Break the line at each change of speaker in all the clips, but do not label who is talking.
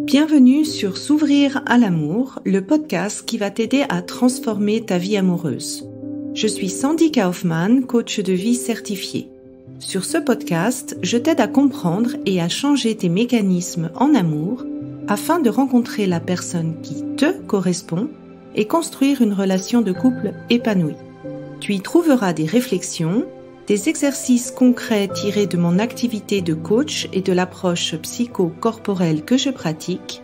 Bienvenue sur S'ouvrir à l'amour, le podcast qui va t'aider à transformer ta vie amoureuse. Je suis Sandy Kaufmann, coach de vie certifiée. Sur ce podcast, je t'aide à comprendre et à changer tes mécanismes en amour afin de rencontrer la personne qui te correspond et construire une relation de couple épanouie. Tu y trouveras des réflexions, des exercices concrets tirés de mon activité de coach et de l'approche psycho-corporelle que je pratique,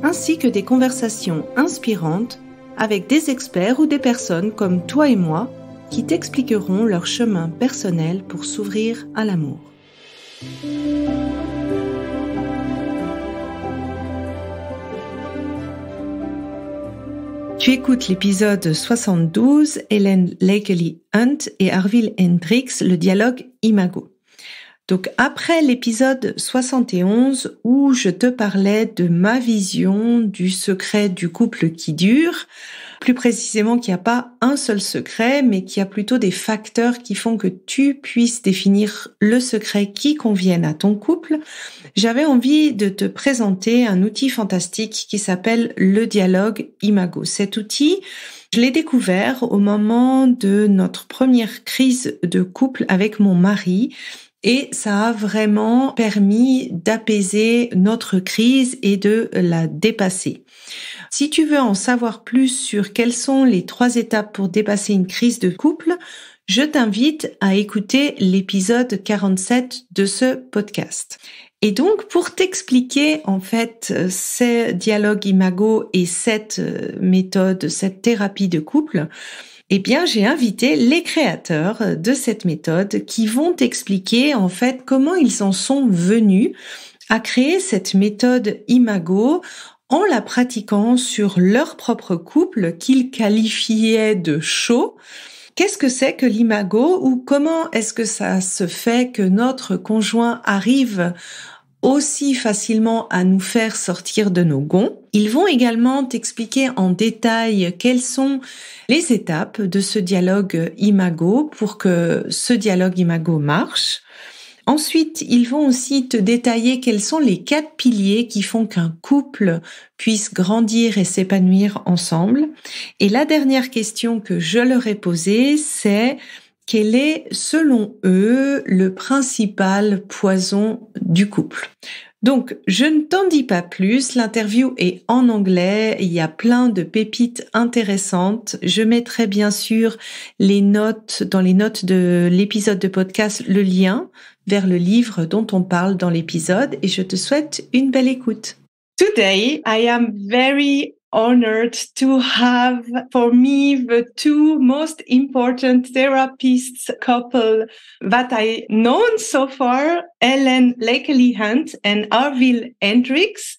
ainsi que des conversations inspirantes avec des experts ou des personnes comme toi et moi qui t'expliqueront leur chemin personnel pour s'ouvrir à l'amour. Tu écoutes l'épisode 72, Helene Lakelly Hunt et Harville Hendrix, le dialogue Imago. Donc après l'épisode 71 où je te parlais de ma vision du secret du couple qui dure, plus précisément qu'il n'y a pas un seul secret, mais qu'il y a plutôt des facteurs qui font que tu puisses définir le secret qui convienne à ton couple, j'avais envie de te présenter un outil fantastique qui s'appelle le dialogue Imago. Cet outil, je l'ai découvert au moment de notre première crise de couple avec mon mari. Et ça a vraiment permis d'apaiser notre crise et de la dépasser. Si tu veux en savoir plus sur quelles sont les 3 étapes pour dépasser une crise de couple, je t'invite à écouter l'épisode 47 de ce podcast. Et donc, pour t'expliquer, en fait, ces dialogues Imago et cette méthode, cette thérapie de couple, eh bien, j'ai invité les créateurs de cette méthode qui vont t'expliquer, en fait, comment ils en sont venus à créer cette méthode Imago en la pratiquant sur leur propre couple qu'ils qualifiaient de chaud. Qu'est-ce que c'est que l'Imago ou comment est-ce que ça se fait que notre conjoint arrive aussi facilement à nous faire sortir de nos gonds? Ils vont également t'expliquer en détail quelles sont les étapes de ce dialogue Imago pour que ce dialogue Imago marche. Ensuite, ils vont aussi te détailler quels sont les 4 piliers qui font qu'un couple puisse grandir et s'épanouir ensemble. Et la dernière question que je leur ai posée, c'est quel est, selon eux, le principal poison du couple? Donc, je ne t'en dis pas plus, l'interview est en anglais, il y a plein de pépites intéressantes. Je mettrai bien sûr dans les notes de l'épisode de podcast, le lien vers le livre dont on parle dans l'épisode et je te souhaite une belle écoute. Today, I am very honored to have for me the 2 most important therapists couple that I known so far, Helene Lakelly Hunt and Harville Hendrix,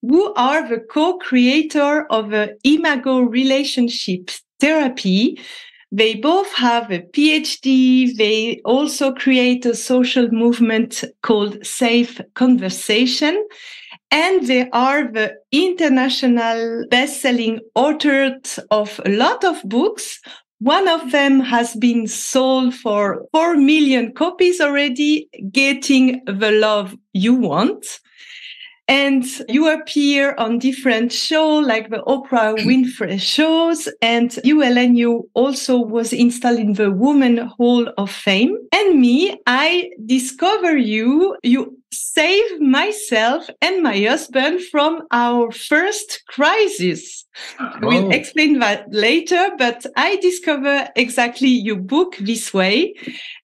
who are the co-creator of the Imago relationship therapy. They both have a PhD. They also create a social movement called Safe Conversation. And they are the international best-selling authors of a lot of books. One of them has been sold for 4 million copies already, Getting the Love You Want. And you appear on different shows like the Oprah Winfrey shows. And you, Helen, you also was installed in the Women Hall of Fame. And me, I discover you saved myself and my husband from our first crisis.
Oh.
We'll explain that later, but I discover exactly your book this way.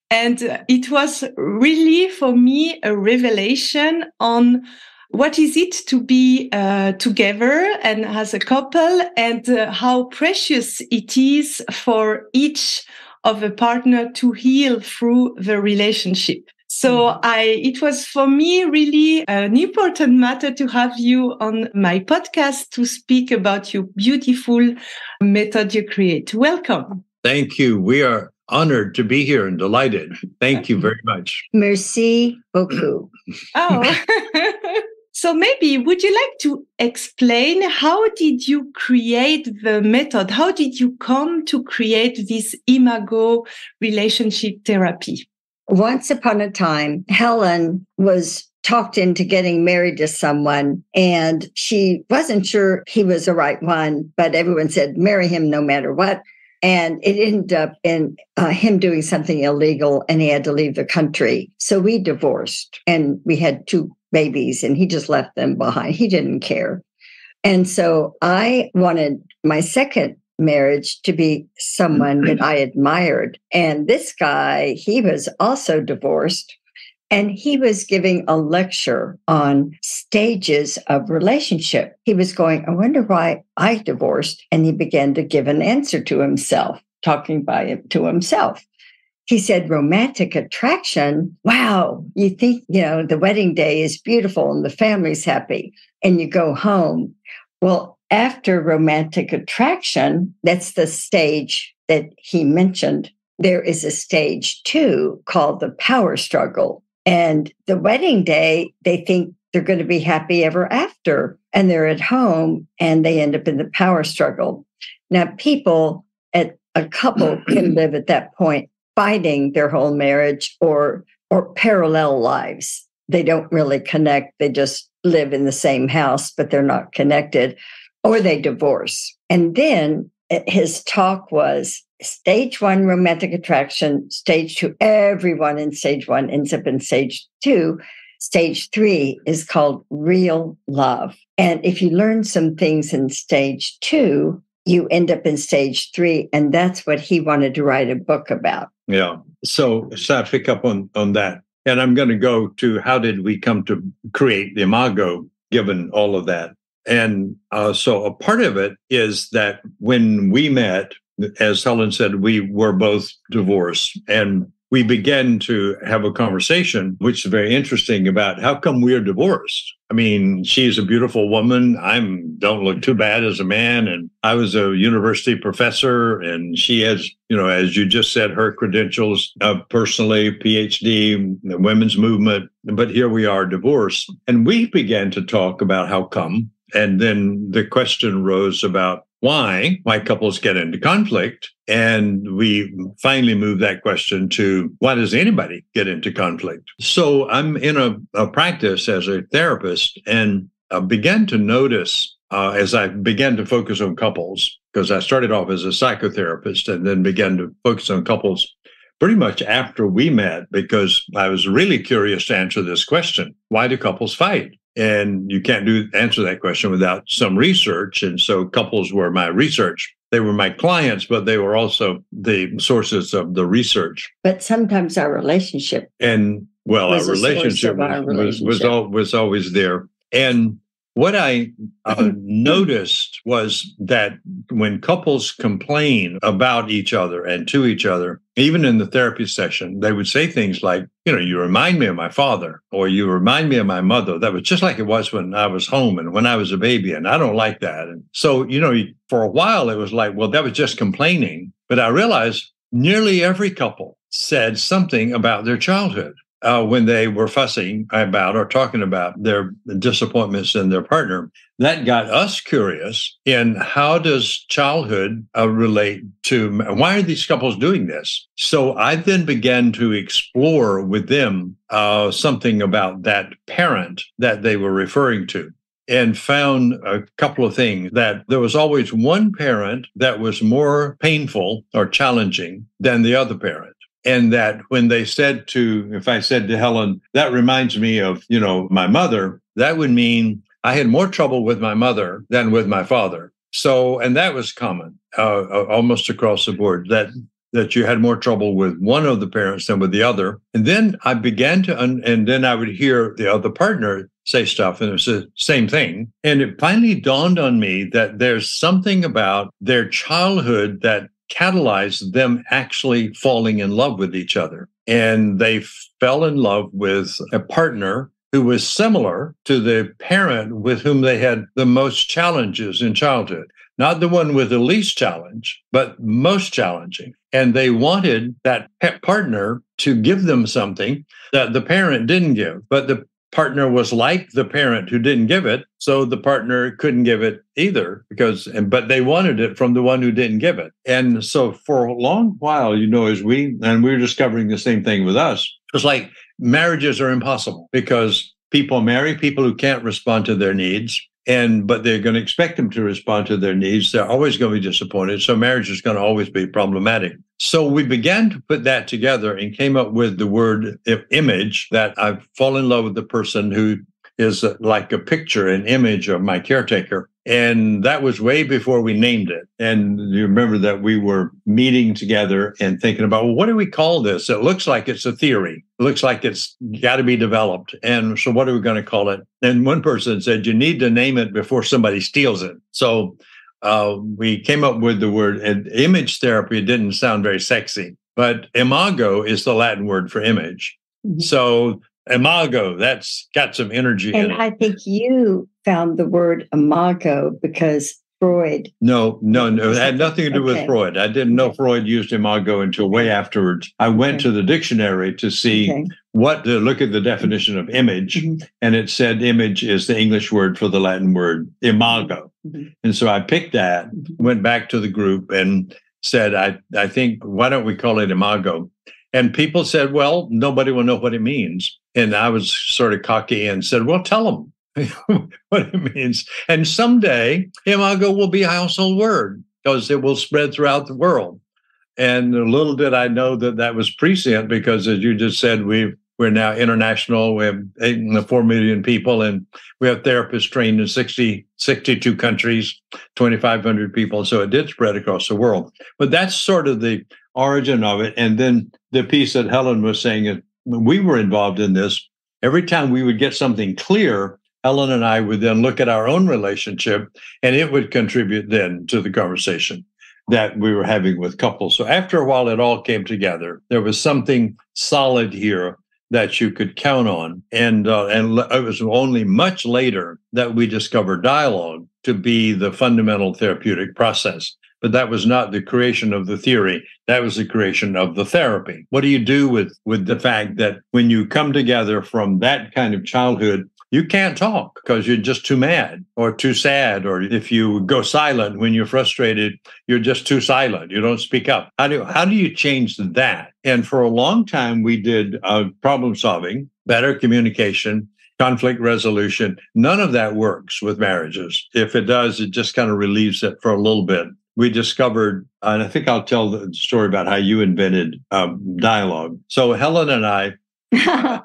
And it was really for me a revelation on what is it to be together and as a couple and how precious it is for each of the partner to heal through the relationship. So it was for me really an important matter to have you on my podcast to speak about your beautiful method you create. Welcome.
Thank you. We are honored to be here and delighted. Thank you very much.
Merci beaucoup.
Oh. So maybe would you like to explain how did you create the method? How did you come to create this Imago relationship therapy?
Once upon a time, Helen was talked into getting married to someone, and she wasn't sure he was the right one, but everyone said, marry him no matter what. And it ended up in him doing something illegal, and he had to leave the country. So we divorced, and we had 2 babies, and he just left them behind. He didn't care. And so I wanted my second marriage to be someone that I admired. And this guy, he was also divorced. And he was giving a lecture on stages of relationship. He was going, I wonder why I divorced. And he began to give an answer to himself, talking to himself. He said, romantic attraction. Wow. You think, the wedding day is beautiful and the family's happy and you go home. Well, after romantic attraction, that's the stage that he mentioned. There is a stage 2 called the power struggle. And the wedding day, they think they're going to be happy ever after. And they're at home and they end up in the power struggle. Now, a couple can live at that point fighting their whole marriage or parallel lives. They don't really connect. They just live in the same house, but they're not connected, or they divorce. And then his talk was stage 1, romantic attraction, stage 2, everyone in stage 1 ends up in stage 2. Stage 3 is called real love. And if you learn some things in stage 2, you end up in stage 3. And that's what he wanted to write a book about.
Yeah. So I pick up on that. And I'm going to go to how did we come to create the Imago, given all of that. And so a part of it is that when we met, as Helen said, we were both divorced, and we began to have a conversation, which is very interesting, about how come we're divorced. I mean, she's a beautiful woman. Don't look too bad as a man. And I was a university professor, and she has, as you just said, her credentials, personally, PhD, the women's movement. But here we are divorced. And we began to talk about how come. And then the question rose about why couples get into conflict. And we finally moved that question to why does anybody get into conflict? So I'm in a practice as a therapist, and I began to notice as I began to focus on couples, because I started off as a psychotherapist and then began to focus on couples pretty much after we met, because I was really curious to answer this question. Why do couples fight? And you can't answer that question without some research. And so couples were my research. They were my clients, but they were also the sources of the research.
But sometimes our relationship.
And our relationship was always there. And what I noticed was that when couples complain about each other and to each other, even in the therapy session, they would say things like, you remind me of my father, or you remind me of my mother. That was just like it was when I was home and when I was a baby, and I don't like that. And so, for a while, it was like, well, that was just complaining. But I realized nearly every couple said something about their childhood. When they were fussing about or talking about their disappointments in their partner. That got us curious in how does childhood relate to, why are these couples doing this? So I then began to explore with them something about that parent that they were referring to, and found a couple of things, that there was always one parent that was more painful or challenging than the other parent. And that when if I said to Helen, that reminds me of, my mother, that would mean I had more trouble with my mother than with my father. So, and that was common, almost across the board, that you had more trouble with one of the parents than with the other. And then I began and then I would hear the other partner say stuff, and it was the same thing. And it finally dawned on me that there's something about their childhood that catalyzed them actually falling in love with each other. And they fell in love with a partner who was similar to the parent with whom they had the most challenges in childhood. Not the one with the least challenge, but most challenging. And they wanted that partner to give them something that the parent didn't give, but the partner was like the parent who didn't give it, so the partner couldn't give it either, but they wanted it from the one who didn't give it. And so for a long while, as we were discovering the same thing with us, it was like marriages are impossible because people marry people who can't respond to their needs, but they're going to expect them to respond to their needs. They're always going to be disappointed. So marriage is going to always be problematic. So we began to put that together and came up with the word image, that I've fallen in love with the person who is like a picture, an image of my caretaker. And that was way before we named it. And you remember that we were meeting together and thinking about, well, what do we call this? It looks like it's a theory. It looks like it's got to be developed. And so what are we going to call it? And one person said, you need to name it before somebody steals it. So we came up with the word, and image therapy didn't sound very sexy, but Imago is the Latin word for image. Mm-hmm. So Imago, that's got some energy in it.
And I think you found the word Imago because Freud.
No. It had nothing to do with Freud. I didn't know Freud used Imago until way afterwards. I went to the dictionary to see to look at the definition of image, and it said image is the English word for the Latin word Imago. And so I picked that, went back to the group and said, I think, why don't we call it Imago? And people said, well, nobody will know what it means. And I was sort of cocky and said, well, tell them what it means. And someday, Imago will be a household word because it will spread throughout the world. And little did I know that was prescient, because as you just said, we're now international. We have 4 million people, and we have therapists trained in 62 countries, 2,500 people. So it did spread across the world. But that's sort of the origin of it. And then the piece that Helen was saying is, when we were involved in this, every time we would get something clear, Helen and I would then look at our own relationship, and it would contribute then to the conversation that we were having with couples. So after a while, it all came together. There was something solid here that you could count on. And it was only much later that we discovered dialogue to be the fundamental therapeutic process. But that was not the creation of the theory. That was the creation of the therapy. What do you do with the fact that when you come together from that kind of childhood, you can't talk because you're just too mad or too sad, or if you go silent when you're frustrated, you're just too silent. You don't speak up. How do you change that? And for a long time, we did problem solving, better communication, conflict resolution. None of that works with marriages. If it does, it just kind of relieves it for a little bit. We discovered, and I think I'll tell the story about how you invented dialogue. So Helen and I,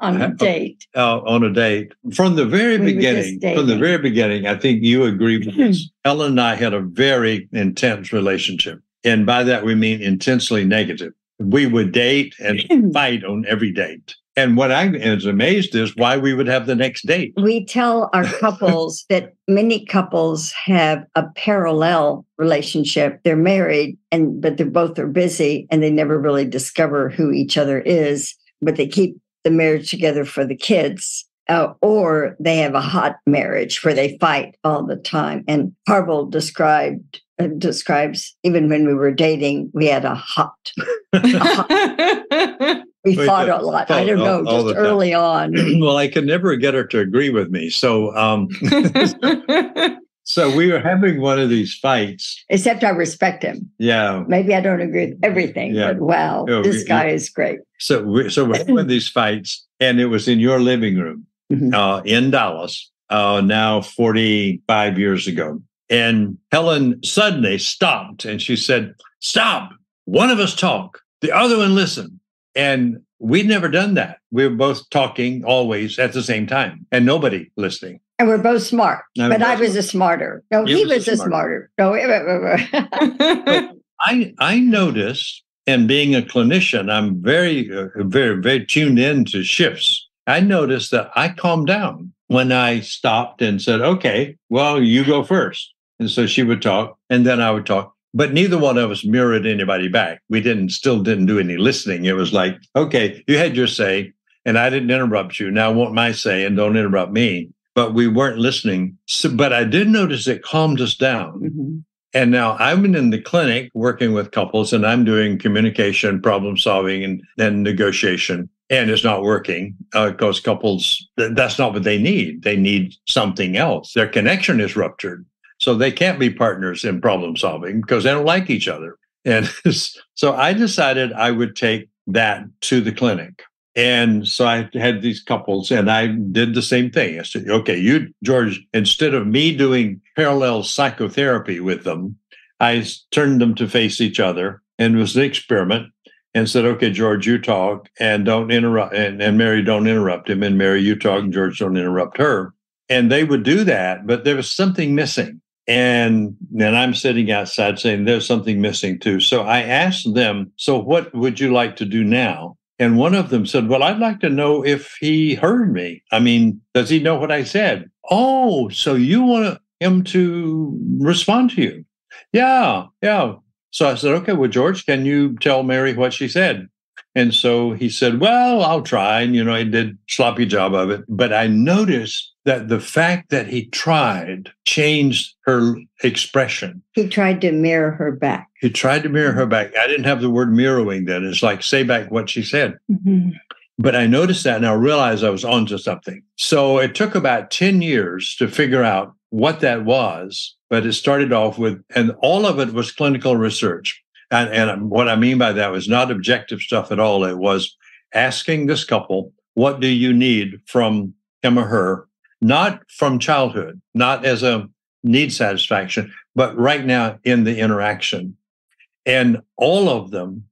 on a date,
from the very beginning, I think you agreed with this. Helen and I had a very intense relationship, and by that we mean intensely negative. We would date and fight on every date. And what I was amazed is why we would have the next date.
We tell our couples that many couples have a parallel relationship. They're married, but they both are busy, and they never really discover who each other is, but they keep the marriage together for the kids. Or they have a hot marriage where they fight all the time. And Harville describes, even when we were dating, we had a hot. We fought a lot. I don't know, just early on.
Well, I could never get her to agree with me. So, so we were having one of these fights.
Except I respect him.
Yeah.
Maybe I don't agree with everything, but wow, this guy is great.
So we're having these fights, and it was in your living room in Dallas, now 45 years ago. And Helen suddenly stopped, and she said, "Stop! One of us talk, the other one listen." And we'd never done that. We were both talking always at the same time, and nobody listening.
And we're both smart, but I was a smarter. No, he was a smarter. No,
I noticed, and being a clinician, I'm very, very, very tuned in to shifts. I noticed that I calmed down when I stopped and said, "Okay, well, you go first." And so she would talk, and then I would talk. But neither one of us mirrored anybody back. We still didn't do any listening. It was like, okay, you had your say, and I didn't interrupt you. Now I want my say, and don't interrupt me. But we weren't listening. So, but I did notice it calmed us down. Mm-hmm. And now I'm in the clinic working with couples, and I'm doing communication, problem solving, and then negotiation. And it's not working because couples, that's not what they need. They need something else. Their connection is ruptured. So they can't be partners in problem solving because they don't like each other. And so I decided I would take that to the clinic. And so I had these couples, and I did the same thing. I said, okay, you, George, instead of me doing parallel psychotherapy with them, I turned them to face each other, and it was an experiment, and said, okay, George, you talk, and don't interrupt, and Mary, don't interrupt him, and Mary, you talk, and George, don't interrupt her. And they would do that, but there was something missing. And then I'm sitting outside saying, there's something missing too. So I asked them, so what would you like to do now? And one of them said, well, I'd like to know if he heard me. I mean, does he know what I said? Oh, so you want him to respond to you? Yeah. So I said, okay, well, George, can you tell Mary what she said? And so he said, well, I'll try. And, he did a sloppy job of it. But I noticed that the fact that he tried changed her expression.
He tried to mirror her back.
I didn't have the word mirroring then. It's like, say back what she said.
Mm-hmm.
But I noticed that, and I realized I was onto something. So it took about 10 years to figure out what that was. But it started off with, and all of it was clinical research. And what I mean by that was not objective stuff at all. It was asking this couple, what do you need from him or her? Not from childhood, not as a need satisfaction, but right now in the interaction. And all of them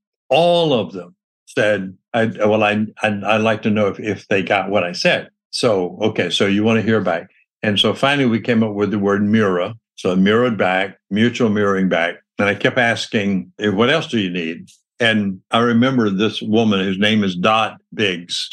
said, I'd like to know if they got what I said. So, okay, so you want to hear back. And so finally we came up with the word mirror. So mirrored back, mutual mirroring back. And I kept asking, what else do you need? And I remember this woman whose name is Dot Biggs.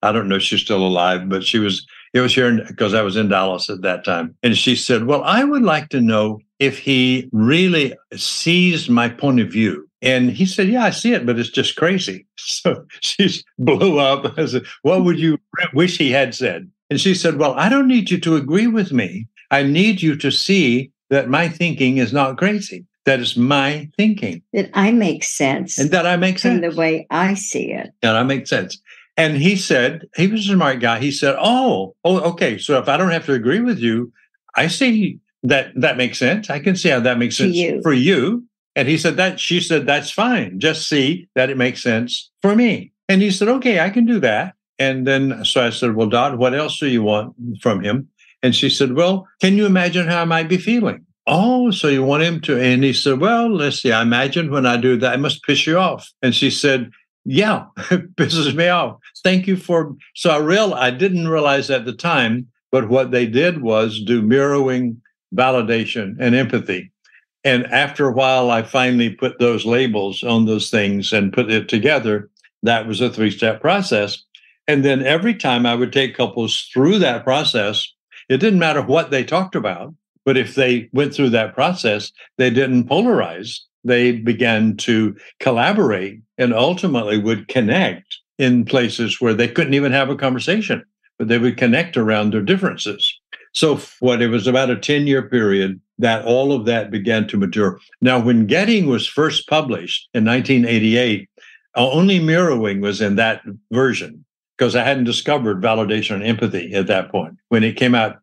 I don't know if she's still alive, but it was here because I was in Dallas at that time. And she said, well, I would like to know if he really sees my point of view. And he said, yeah, I see it, but it's just crazy. So she blew up. I said, what would you wish he had said? And she said, well, I don't need you to agree with me. I need you to see that my thinking is not crazy. That is my thinking.
That I make sense.
And that I make sense.
In the way I see it.
That I make sense. And he said, he was a smart guy. He said, oh, okay. So if I don't have to agree with you, I see that makes sense. I can see how that makes sense for you. And he said she said, that's fine. Just see that it makes sense for me. And he said, okay, I can do that. And then, so I said, well, Dot, what else do you want from him? And she said, well, can you imagine how I might be feeling? Oh, so you want him to? And he said, well, let's see. I imagine when I do that, I must piss you off. And she said, yeah, it pisses me off. Thank you for. So I didn't realize at the time, but what they did was do mirroring, validation, and empathy. And after a while, I finally put those labels on those things and put it together. That was a 3-step process. And then every time I would take couples through that process, it didn't matter what they talked about, but if they went through that process, they didn't polarize. They began to collaborate and ultimately would connect in places where they couldn't even have a conversation, but they would connect around their differences. So it was about a 10-year period that all of that began to mature. Now, when Getting was first published in 1988, only mirroring was in that version, because I hadn't discovered validation and empathy at that point. When it came out,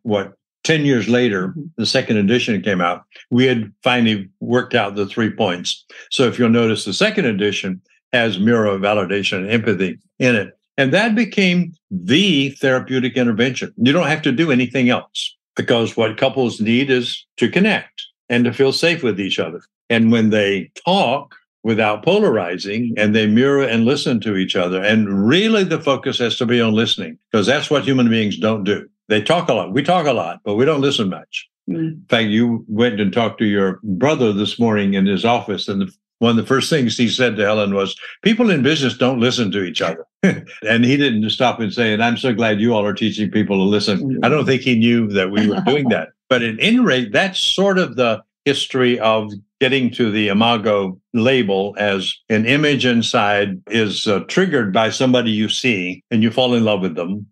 10 years later, the second edition came out, we had finally worked out the 3 points. So if you'll notice, the second edition has mirror, validation, and empathy in it. And that became the therapeutic intervention. You don't have to do anything else, because what couples need is to connect and to feel safe with each other. And when they talk without polarizing, and they mirror and listen to each other. And really the focus has to be on listening, because that's what human beings don't do. They talk a lot. We talk a lot, but we don't listen much. In fact, you went and talked to your brother this morning in his office, and one of the first things he said to Helen was, people in business don't listen to each other. And he didn't stop and say, and I'm so glad you all are teaching people to listen. I don't think he knew that we were doing that. But at any rate, that's sort of the history of getting to the Imago label, as an image inside is triggered by somebody you see and you fall in love with them.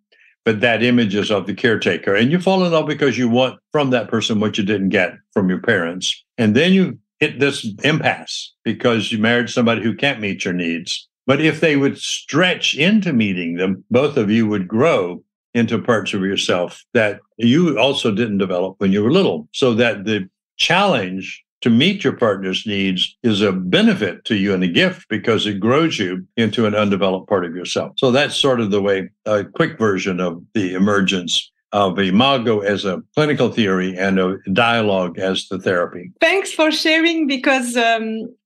But that image is of the caretaker, and you fall in love because you want from that person what you didn't get from your parents. And then you hit this impasse because you married somebody who can't meet your needs. But if they would stretch into meeting them, both of you would grow into parts of yourself that you also didn't develop when you were little. So that the challenge to meet your partner's needs is a benefit to you and a gift because it grows you into an undeveloped part of yourself. So that's sort of the way, a quick version of the emergence of Imago as a clinical theory and a dialogue as the therapy.
Thanks for sharing, because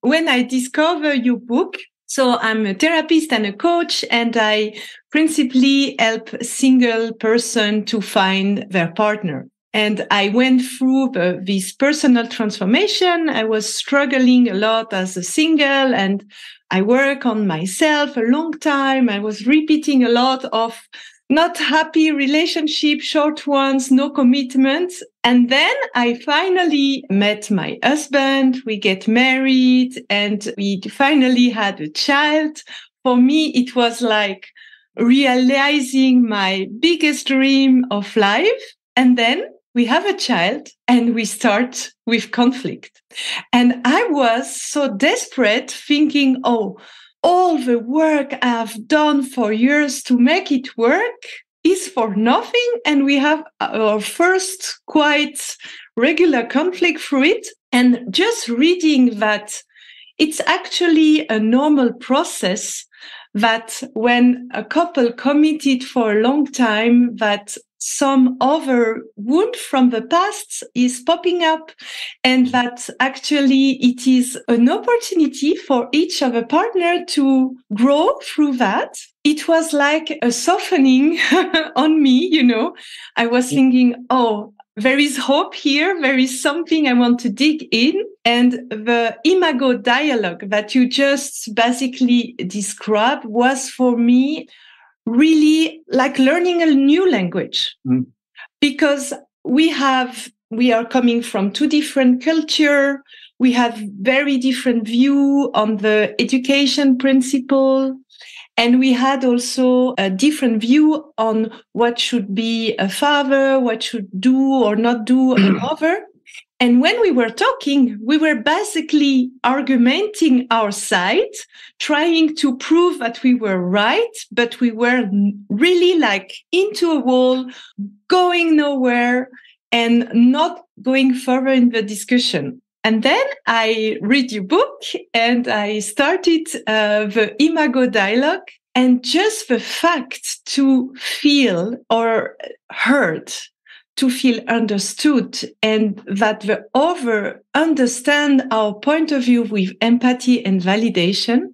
when I discovered your book, so I'm a therapist and a coach, and I principally help single person to find their partner. And I went through this personal transformation. I was struggling a lot as a single, and I work on myself a long time. I was repeating a lot of not happy relationship, short ones, no commitment. And then I finally met my husband. We get married and we finally had a child. For me, it was like realizing my biggest dream of life. And then we have a child and we start with conflict. And I was so desperate thinking, oh, all the work I've done for years to make it work is for nothing. And we have our first quite regular conflict through it. And just reading that it's actually a normal process, that when a couple committed for a long time, that some other wound from the past is popping up, and that actually it is an opportunity for each of a partner to grow through that. It was like a softening on me, you know. I was thinking, oh, there is hope here. There is something I want to dig in. And the Imago dialogue that you just basically described was for me really like learning a new language, because we are coming from two different cultures. We have very different view on the education principle. And we had also a different view on what should be a father, what should do or not do a mother. And when we were talking, we were basically argumenting our side, trying to prove that we were right, but we were really like into a wall, going nowhere and not going further in the discussion. And then I read your book and I started the Imago dialogue, and just the fact to feel or heard, to feel understood, and that the other understand our point of view with empathy and validation,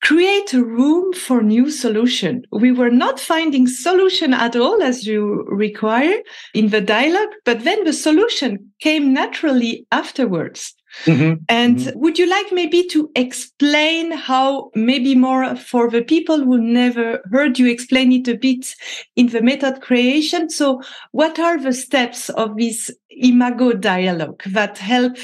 create a room for new solution. We were not finding solution at all as you require in the dialogue, but then the solution came naturally afterwards. And would you like maybe to explain how, maybe more for the people who never heard you explain it a bit in the method creation? So what are the steps of this Imago dialogue that help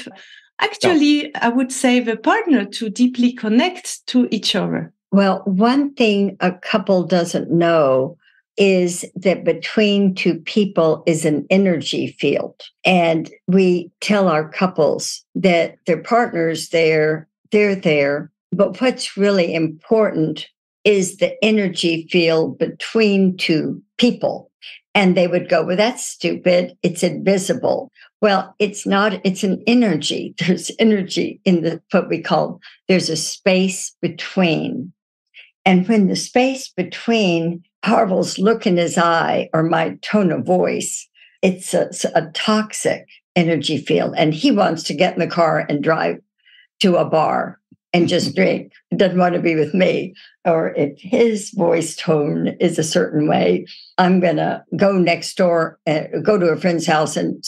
actually, I would say, the partner to deeply connect to each other?
Well, one thing a couple doesn't know is that between two people is an energy field. And we tell our couples that their partner's there, they're there. But what's really important is the energy field between two people. And they would go, well, that's stupid. It's invisible. Well, it's not. It's an energy. There's energy in what we call, there's a space between. And when the space between Harville's look in his eye or my tone of voice, it's a toxic energy field. And he wants to get in the car and drive to a bar and just drink. He doesn't want to be with me. Or if his voice tone is a certain way, I'm going to go next door, go to a friend's house and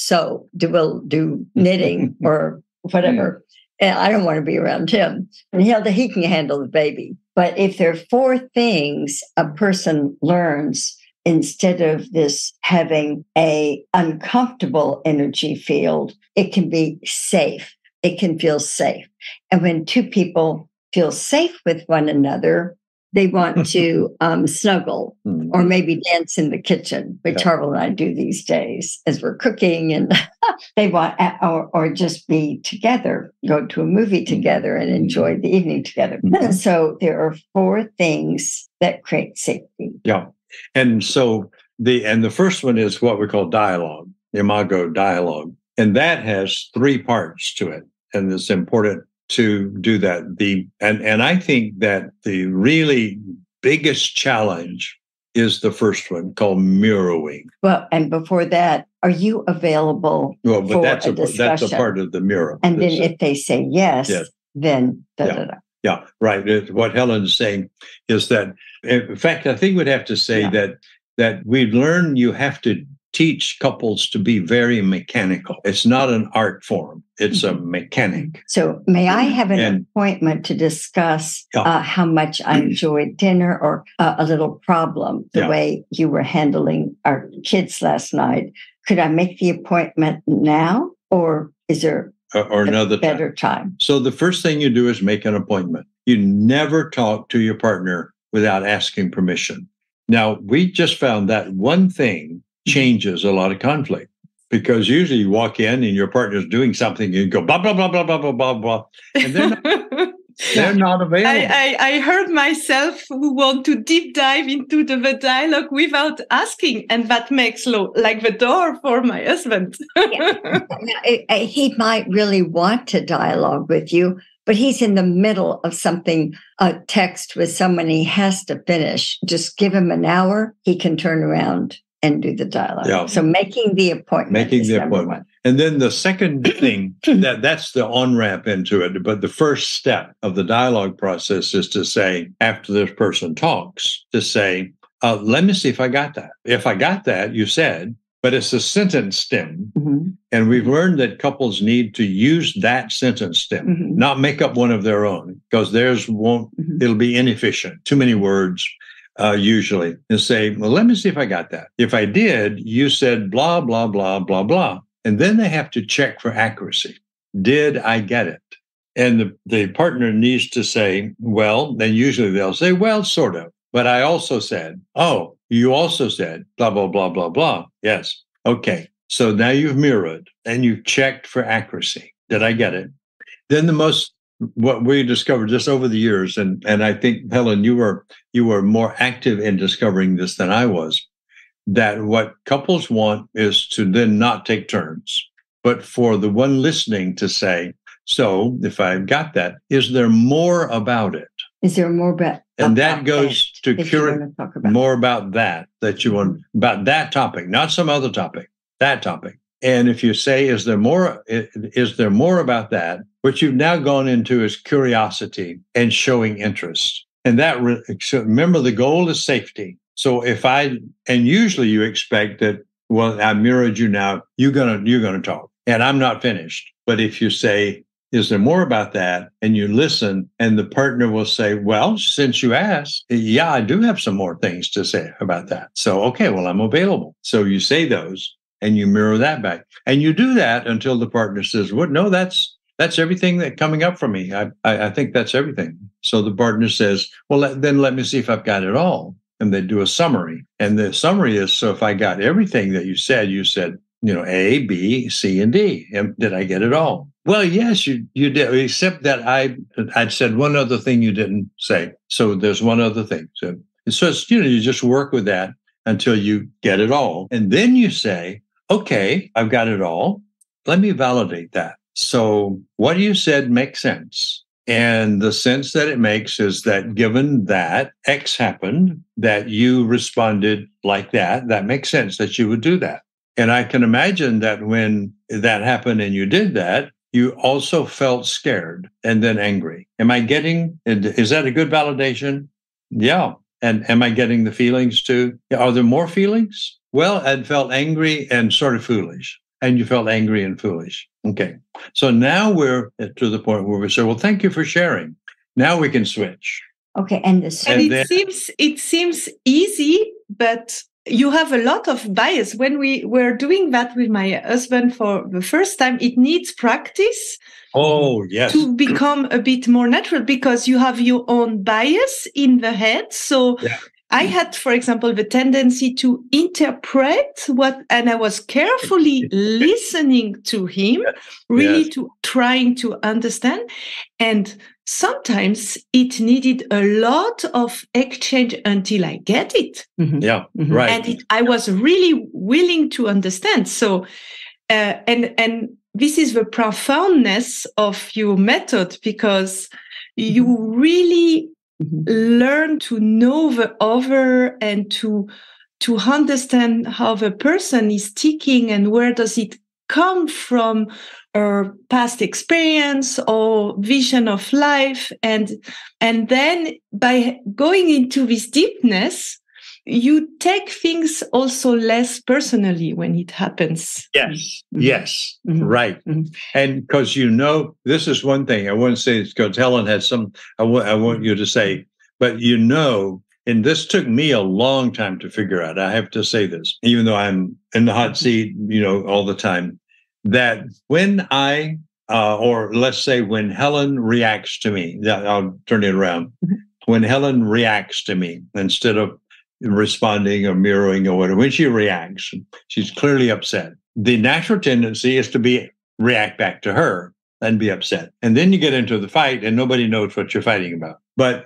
we'll do knitting or whatever. And I don't want to be around him. And he can handle the baby. But if there are four things a person learns, instead of this having a uncomfortable energy field, it can be safe. It can feel safe. And when two people feel safe with one another, they want to snuggle or maybe dance in the kitchen, which Harville and I do these days as we're cooking, and they want, or just be together, go to a movie together and enjoy the evening together. So there are four things that create safety.
Yeah. And so the first one is what we call dialogue, Imago dialogue. And that has three parts to it. and it's important to do that. And I think that the really biggest challenge is the first one, called mirroring.
Well, and before that, are you available for a discussion?
That's a part of the mirror.
And then if they say yes. Then da-da-da.
Yeah, right. What Helen's saying is that, in fact, I think we'd have to say that we learn you have to teach couples to be very mechanical. It's not an art form. It's a mechanic.
So may I have an appointment to discuss how much I enjoyed dinner or a little problem, the way you were handling our kids last night? Could I make the appointment now, or is there
another
better time?
So the first thing you do is make an appointment. You never talk to your partner without asking permission. Now, we just found that one thing changes a lot of conflict, because usually you walk in and your partner's doing something and you go blah, blah, blah, blah, blah, blah, blah, blah. And they're not available.
I heard myself who want to deep dive into the dialogue without asking. And that makes like the door for my husband.
He might really want to dialogue with you, but he's in the middle of something, a text with someone he has to finish. Just give him an hour. He can turn around and do the dialogue. Yeah. So making the appointment is number one.
And then the second thing, that's the on-ramp into it. But the first step of the dialogue process is to say, after this person talks, to say, let me see if I got that. If I got that, you said, but it's a sentence stem. Mm-hmm. And we've learned that couples need to use that sentence stem, not make up one of their own, because theirs won't, it'll be inefficient. Too many words. Usually, and say, well, let me see if I got that. If I did, you said blah, blah, blah, blah, blah. And then they have to check for accuracy. Did I get it? And the partner needs to say, well, then usually they'll say, well, sort of. But I also said, oh, you also said blah, blah, blah, blah, blah. Yes. Okay. So now you've mirrored and you've checked for accuracy. Did I get it? Then what we discovered just over the years, and I think, Helen, you were more active in discovering this than I was, that what couples want is to then not take turns, but for the one listening to say, so if I got that, is there more about it?
Is there more about
And that goes to curate more about that you want, about that topic, not some other topic, that topic. And if you say, is there more about that? What you've now gone into is curiosity and showing interest. And remember, the goal is safety. So and usually you expect that, well, I mirrored you now, you're gonna talk, and I'm not finished. But if you say, is there more about that? And you listen, and the partner will say, well, since you asked, yeah, I do have some more things to say about that. So, okay, well, I'm available. So you say those, and you mirror that back. And you do that until the partner says, well, no, that's everything that coming up for me. I think that's everything. So the partner says, well, then let me see if I've got it all. And they do a summary. And the summary is, so if I got everything that you said, A, B, C, and D. And did I get it all? Well, yes, you did, except that I'd said one other thing you didn't say. So there's one other thing. So it's, you just work with that until you get it all. And then you say, okay, I've got it all. Let me validate that. So what you said makes sense. And the sense that it makes is that given that X happened, that you responded like that, that makes sense that you would do that. And I can imagine that when that happened and you did that, you also felt scared and then angry. Is that a good validation? Yeah. And am I getting the feelings too? Are there more feelings? Well, I felt angry and sort of foolish. And you felt angry and foolish. Okay. So now we're to the point where we say, well, thank you for sharing. Now we can switch.
Okay.
It seems easy, but you have a lot of bias. When we were doing that with my husband for the first time, it needs practice.
Oh, yes.
To become a bit more natural, because you have your own bias in the head. So I had, for example, the tendency to interpret and I was carefully listening to him, really to trying to understand. And sometimes it needed a lot of exchange until I get it.
Mm-hmm. Yeah, right.
And I was really willing to understand. So, and this is the profoundness of your method, because you really learn to know the other and to understand how the person is ticking and where does it come from, or past experience or vision of life. And then by going into this deepness, you take things also less personally when it happens.
Yes, yes, right. And because this is one thing I want to say, because Helen had some, I want you to say, but and this took me a long time to figure out. I have to say this, even though I'm in the hot seat, all the time, that when I, or let's say when Helen reacts to me, I'll turn it around. When Helen reacts to me, instead of responding or mirroring or whatever, when she reacts, she's clearly upset. The natural tendency is to react back to her and be upset. And then you get into the fight and nobody knows what you're fighting about. But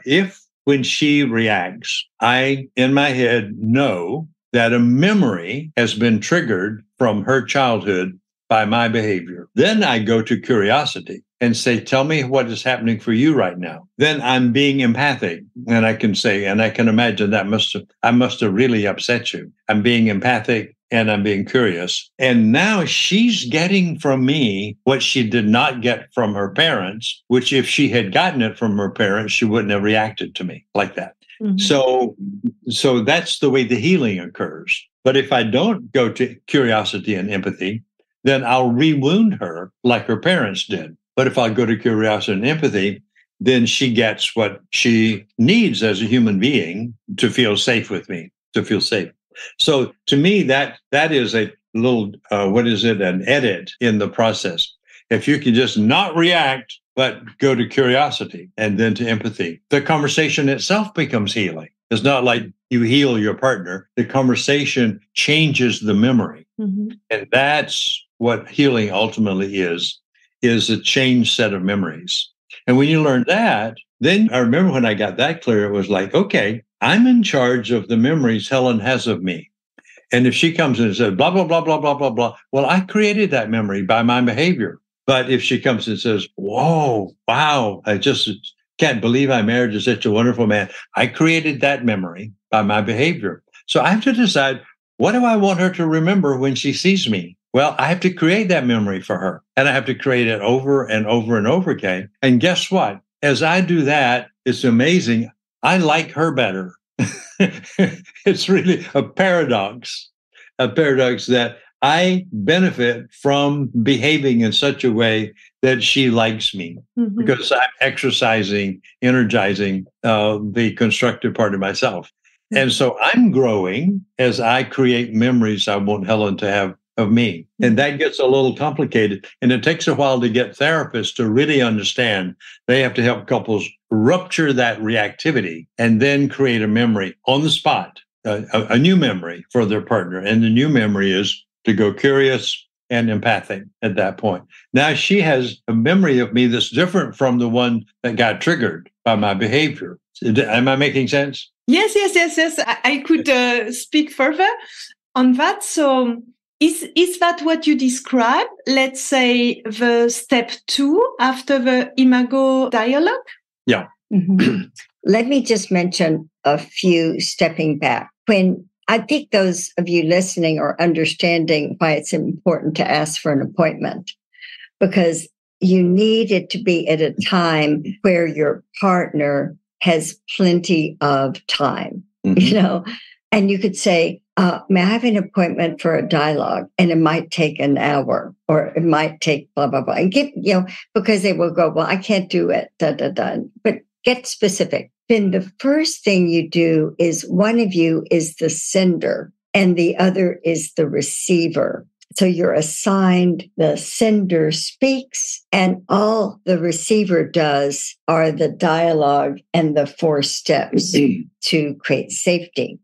when she reacts, I, in my head, know that a memory has been triggered from her childhood by my behavior. Then I go to curiosity and say, tell me what is happening for you right now. Then I'm being empathic. And I can say, and I can imagine that I must have really upset you. I'm being empathic and I'm being curious. And now she's getting from me what she did not get from her parents, which if she had gotten it from her parents, she wouldn't have reacted to me like that. So that's the way the healing occurs. But if I don't go to curiosity and empathy, then I'll re-wound her like her parents did. But if I go to curiosity and empathy, then she gets what she needs as a human being to feel safe with me, to feel safe. So to me, that is a little, an edit in the process. If you can just not react, but go to curiosity and then to empathy, the conversation itself becomes healing. It's not like you heal your partner. The conversation changes the memory. And that's what healing ultimately is a changed set of memories. And when you learn that, then I remember when I got that clear, it was like, okay, I'm in charge of the memories Helen has of me. And if she comes in and says, blah, blah, blah, blah, blah, blah, blah, well, I created that memory by my behavior. But if she comes and says, whoa, wow, I just can't believe I married such a wonderful man, I created that memory by my behavior. So I have to decide, what do I want her to remember when she sees me? Well, I have to create that memory for her, and I have to create it over and over and over again. And guess what? As I do that, it's amazing. I like her better. It's really a paradox that I benefit from behaving in such a way that she likes me because I'm exercising, energizing the constructive part of myself. And so I'm growing as I create memories I want Helen to have of me. And that gets a little complicated. And it takes a while to get therapists to really understand. They have to help couples rupture that reactivity and then create a memory on the spot, a new memory for their partner. And the new memory is to go curious and empathic at that point. Now she has a memory of me that's different from the one that got triggered by my behavior. Am I making sense?
Yes. I could speak further on that. So is that what you describe? Let's say the step 2 after the Imago dialogue?
Yeah.
Let me just mention a few stepping back. When I think those of you listening are understanding why it's important to ask for an appointment, because you need it to be at a time where your partner has plenty of time, and you could say, may I have an appointment for a dialogue? And it might take an hour, or it might take blah, blah, blah. And because they will go, well, I can't do it, But get specific. Then the first thing you do is one of you is the sender and the other is the receiver. So you're assigned the sender speaks, and all the receiver does are the dialogue and the 4 steps to create safety.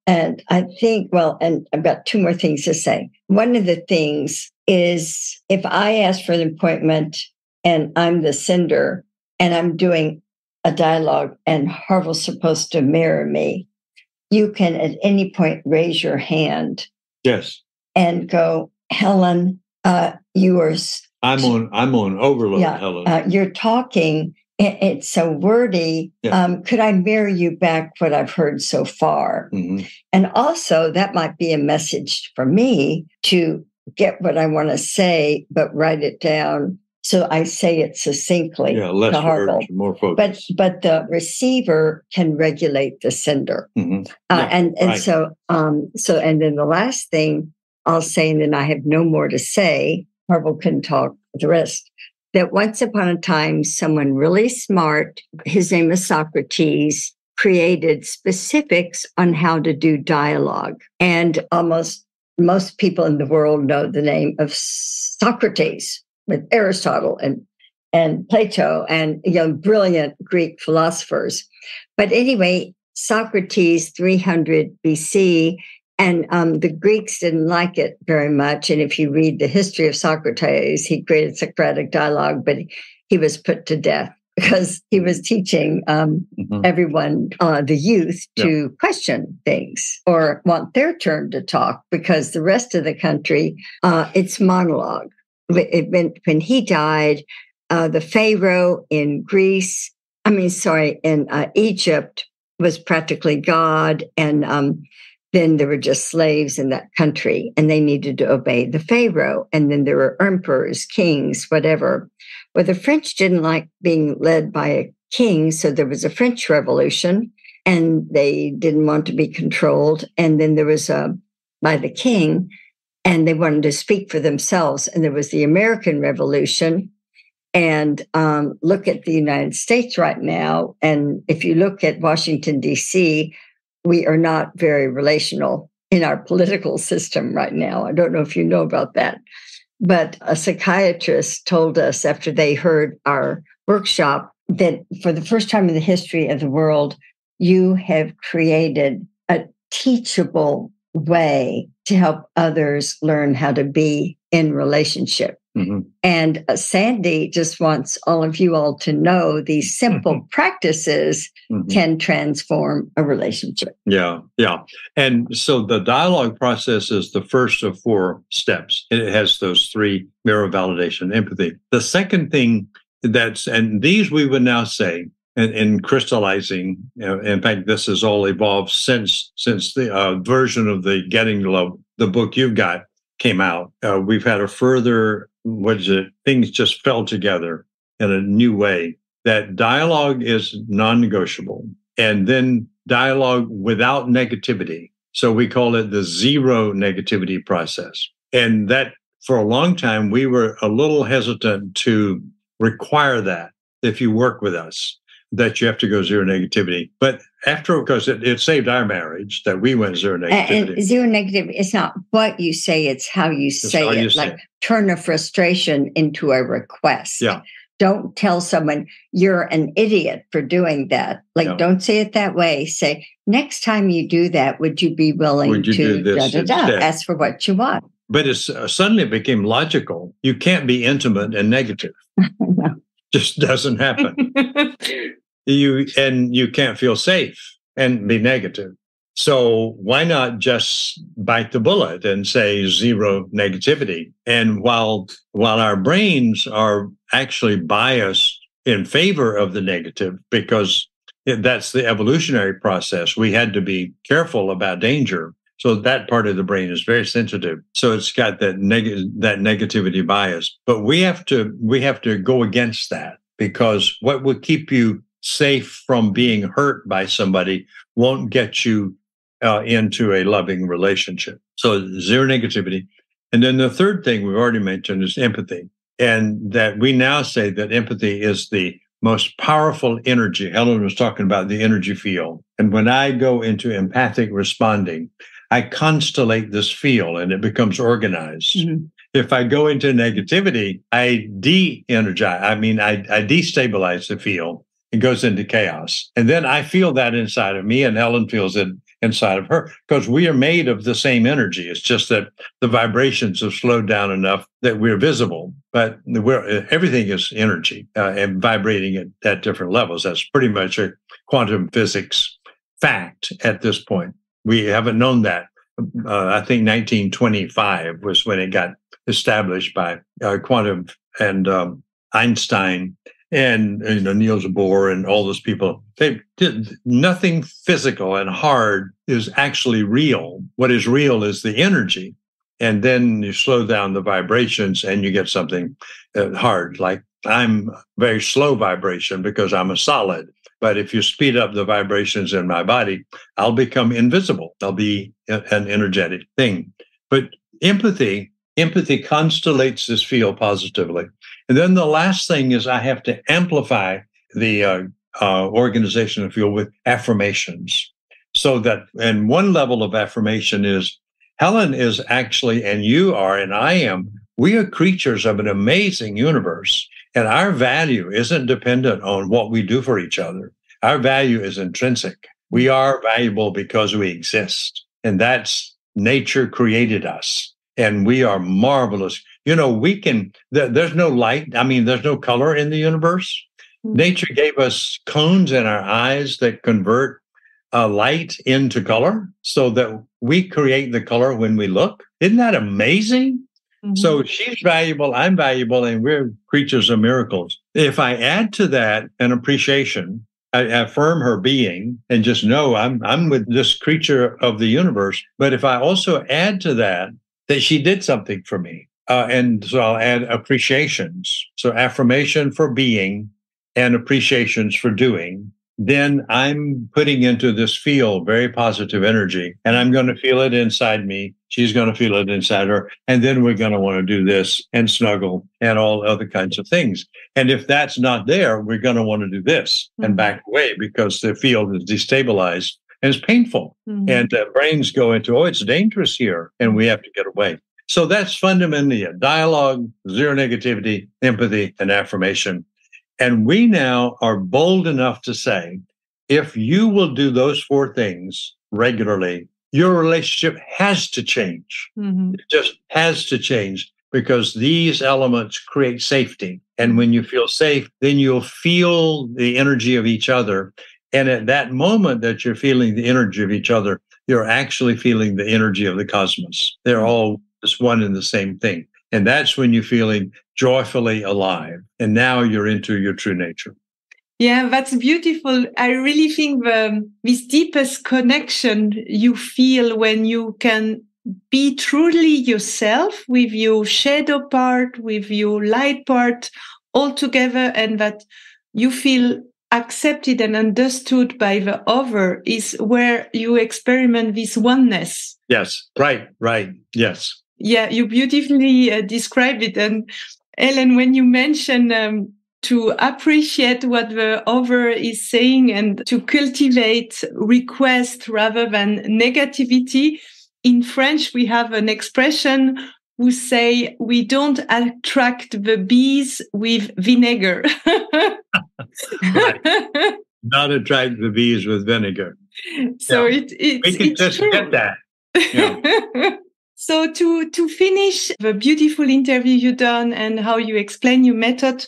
And I think, and I've got 2 more things to say. One of the things is if I ask for an appointment and I'm the sender and I'm doing a dialogue and Harville's supposed to mirror me, you can at any point raise your hand.
Yes.
And go, Helen, you are
I'm on overload, Helen.
You're talking. It's so wordy.
Yeah.
Could I mirror you back what I've heard so far?
Mm-hmm.
And also, that might be a message for me to get what I want to say, but write it down so I say it succinctly.
Yeah, less words, more focus.
But the receiver can regulate the sender.
Mm-hmm.
And then the last thing I'll say, and then I have no more to say. Harville can talk the rest. That once upon a time, someone really smart, his name is Socrates, created specifics on how to do dialogue. And almost most people in the world know the name of Socrates, with Aristotle and Plato and brilliant Greek philosophers. But anyway, Socrates, 300 BC, and the Greeks didn't like it very much. And if you read the history of Socrates, he created Socratic dialogue, but he was put to death because he was teaching everyone, the youth, to question things or want their turn to talk, because the rest of the country, it's monologue. When he died, the Pharaoh in Egypt was practically God, and then there were just slaves in that country, and they needed to obey the Pharaoh. And then there were emperors, kings, whatever. Well, the French didn't like being led by a king, so there was a French Revolution, and they didn't want to be controlled. And then there was by the king, and they wanted to speak for themselves. And there was the American Revolution. And look at the United States right now. And if you look at Washington, D.C., we are not very relational in our political system right now. I don't know if you know about that. But a psychiatrist told us after they heard our workshop that for the first time in the history of the world, you have created a teachable way to help others learn how to be in relationship.
Mm-hmm.
And Sandy just wants all of you all to know these simple practices can transform a relationship.
Yeah. And so the dialogue process is the first of 4 steps. It has those 3: mirror, validation, empathy. The second thing and these we would now say, in crystallizing, in fact, this has all evolved since the version of the Getting to Love, the book you've got, came out. We've had a further, things just fell together in a new way. That dialogue is non-negotiable. And then dialogue without negativity. So we call it the zero negativity process. And that, for a long time, we were a little hesitant to require that if you work with us, that you have to go zero negativity. But because it saved our marriage, that we went zero negativity.
And zero negativity, it's not what you say, it's how you say it. Turn a frustration into a request.
Yeah.
Don't tell someone you're an idiot for doing that. Don't say it that way. Say, next time you do that, would you be willing to ask for what you want?
But suddenly it became logical. You can't be intimate and negative.
No.
Just doesn't happen. You can't feel safe and be negative. So why not just bite the bullet and say zero negativity? And while our brains are actually biased in favor of the negative, because that's the evolutionary process, we had to be careful about danger. So that part of the brain is very sensitive. So it's got that negativity bias. But we have to go against that, because what would keep you safe from being hurt by somebody won't get you into a loving relationship. So zero negativity. And then the third thing we've already mentioned is empathy. And that we now say that empathy is the most powerful energy. Helen was talking about the energy field. And when I go into empathic responding, I constellate this field and it becomes organized. Mm-hmm. If I go into negativity, I de-energize. I destabilize the field. It goes into chaos. And then I feel that inside of me, and Helen feels it inside of her, because we are made of the same energy. It's just that the vibrations have slowed down enough that we're visible, but everything is energy and vibrating at different levels. That's pretty much a quantum physics fact at this point. We haven't known that. I think 1925 was when it got established by quantum Einstein and Niels Bohr and all those people. They did nothing physical and hard is actually real. What is real is the energy. And then you slow down the vibrations and you get something hard. Like I'm very slow vibration because I'm a solid. But if you speed up the vibrations in my body, I'll become invisible. I'll be an energetic thing. But empathy constellates this field positively. And then the last thing is I have to amplify the organizational field with affirmations. So that, and one level of affirmation is Helen is actually, and you are, and I am, we are creatures of an amazing universe. And our value isn't dependent on what we do for each other. Our value is intrinsic. We are valuable because we exist. And that's nature created us. And we are marvelous. We can, there's no light. I mean, there's no color in the universe. Nature gave us cones in our eyes that convert light into color so that we create the color when we look. Isn't that amazing? Mm-hmm. So she's valuable, I'm valuable, and we're creatures of miracles. If I add to that an appreciation, I affirm her being and just know I'm with this creature of the universe. But if I also add to that she did something for me, and so I'll add appreciations. So affirmation for being and appreciations for doing. Then I'm putting into this field very positive energy, and I'm going to feel it inside me. She's going to feel it inside her. And then we're going to want to do this and snuggle and all other kinds of things. And if that's not there, we're going to want to do this and back away because the field is destabilized and it's painful. Mm-hmm. And brains go into, it's dangerous here, and we have to get away. So that's fundamentally a dialogue, zero negativity, empathy, and affirmation. And we now are bold enough to say, if you will do those four things regularly, your relationship has to change. Mm-hmm. It just has to change because these elements create safety. And when you feel safe, then you'll feel the energy of each other. And at that moment that you're feeling the energy of each other, you're actually feeling the energy of the cosmos. They're all just one and the same thing. And that's when you're feeling joyfully alive. And now you're into your true nature.
Yeah, that's beautiful. I really think this deepest connection you feel when you can be truly yourself with your shadow part, with your light part all together, and that you feel accepted and understood by the other is where you experiment this oneness.
Yes, right, yes.
Yeah, you beautifully described it. And Helen, when you mention to appreciate what the other is saying and to cultivate request rather than negativity, in French, we have an expression who say, we don't attract the bees with vinegar.
Right. Not attract the bees with vinegar.
So
we can just
true.
get that. Yeah.
So to finish the beautiful interview you've done and how you explain your method,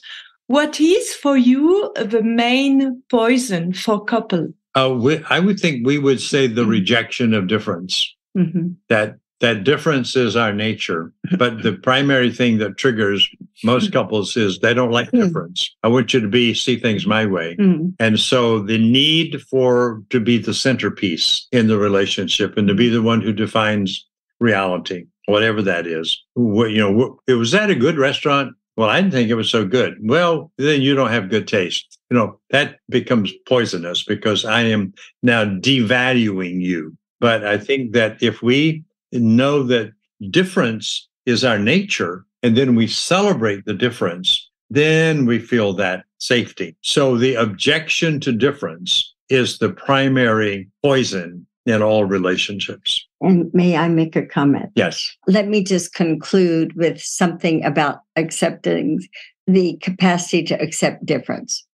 what is for you the main poison for couple?
I would think we would say the rejection of difference. Mm-hmm. That difference is our nature. But the primary thing that triggers most couples is they don't like difference. I want you to see things my way. Mm. And so the need to be the centerpiece in the relationship and to be the one who defines reality, whatever that is. Was that a good restaurant? Well, I didn't think it was so good. Well, then you don't have good taste. That becomes poisonous because I am now devaluing you. But I think that if we know that difference is our nature, and then we celebrate the difference, then we feel that safety. So the objection to difference is the primary poison in all relationships.
And may I make a comment?
Yes.
Let me just conclude with something about accepting the capacity to accept difference.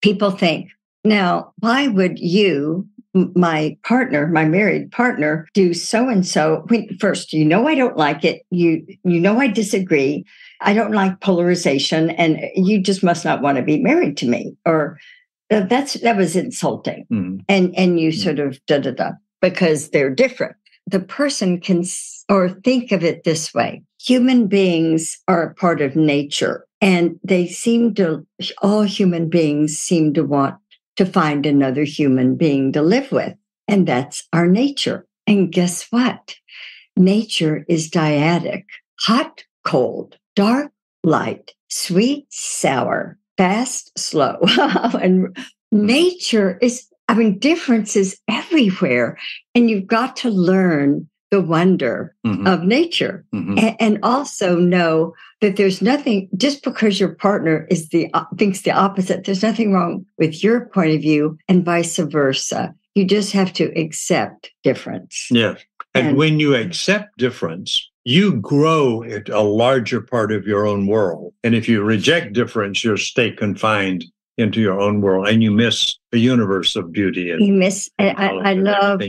People think, now, why would you, my married partner, do so-and-so? First, I don't like it. You know I disagree. I don't like polarization, and you just must not want to be married to me. Or that was insulting. Mm. And you sort of da-da-da, because they're different. The person can or think of it this way. Human beings are a part of nature. And all human beings seem to want to find another human being to live with. And that's our nature. And guess what? Nature is dyadic, hot, cold, dark, light, sweet, sour, fast, slow. And nature is, difference is everywhere. And you've got to learn the wonder of nature and also know that there's nothing, just because your partner thinks the opposite, there's nothing wrong with your point of view and vice versa. You just have to accept difference.
Yeah. And when you accept difference, you grow a larger part of your own world. And if you reject difference, you'll stay confined into your own world and you miss a universe of beauty.
I love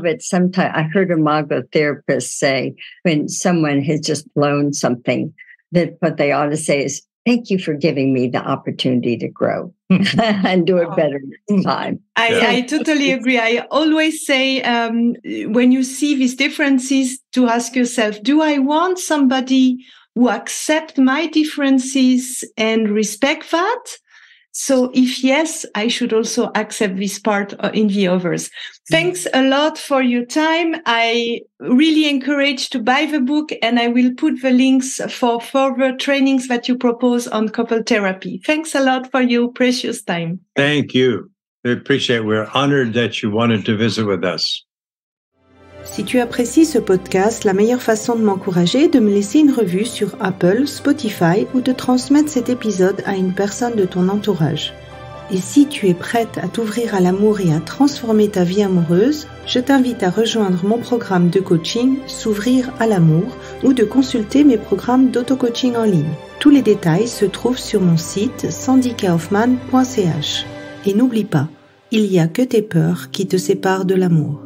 it. Sometimes I heard Imago therapists say when someone has just blown something, that what they ought to say is, thank you for giving me the opportunity to grow and do it better next time.
I totally agree. I always say, when you see these differences, to ask yourself, do I want somebody who accepts my differences and respect that? So if yes, I should also accept this part in the others. Thanks a lot for your time. I really encourage to buy the book, and I will put the links for further trainings that you propose on couple therapy. Thanks a lot for your precious time.
Thank you. We appreciate it. We're honored that you wanted to visit with us.
Si tu apprécies ce podcast, la meilleure façon de m'encourager est de me laisser une revue sur Apple, Spotify ou de transmettre cet épisode à une personne de ton entourage. Et si tu es prête à t'ouvrir à l'amour et à transformer ta vie amoureuse, je t'invite à rejoindre mon programme de coaching S'ouvrir à l'amour ou de consulter mes programmes d'auto-coaching en ligne. Tous les détails se trouvent sur mon site sandykaufman.ch. Et n'oublie pas, il n'y a que tes peurs qui te séparent de l'amour.